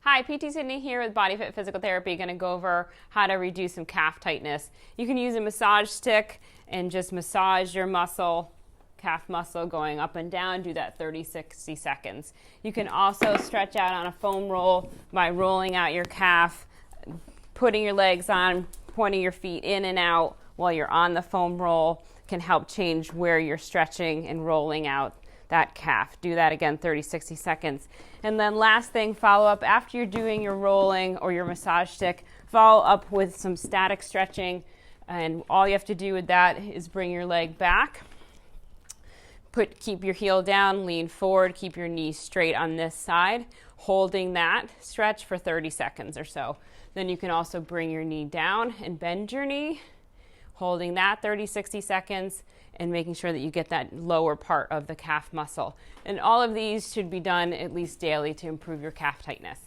Hi, PT Sydney here with Body Fit Physical Therapy. Going to go over how to reduce some calf tightness. You can use a massage stick and just massage your muscle, calf muscle, going up and down. Do that 30-60 seconds. You can also stretch out on a foam roll by rolling out your calf, putting your legs on, pointing your feet in and out while you're on the foam roll. Can help change where you're stretching and rolling out that calf. Do that again 30-60 seconds. And then last thing, follow up after you're doing your rolling or your massage stick, follow up with some static stretching, and all you have to do with that is bring your leg back, keep your heel down, lean forward, keep your knees straight on this side, holding that stretch for 30 seconds or so. Then you can also bring your knee down and bend your knee, holding that 30-60 seconds, and making sure that you get that lower part of the calf muscle. And all of these should be done at least daily to improve your calf tightness.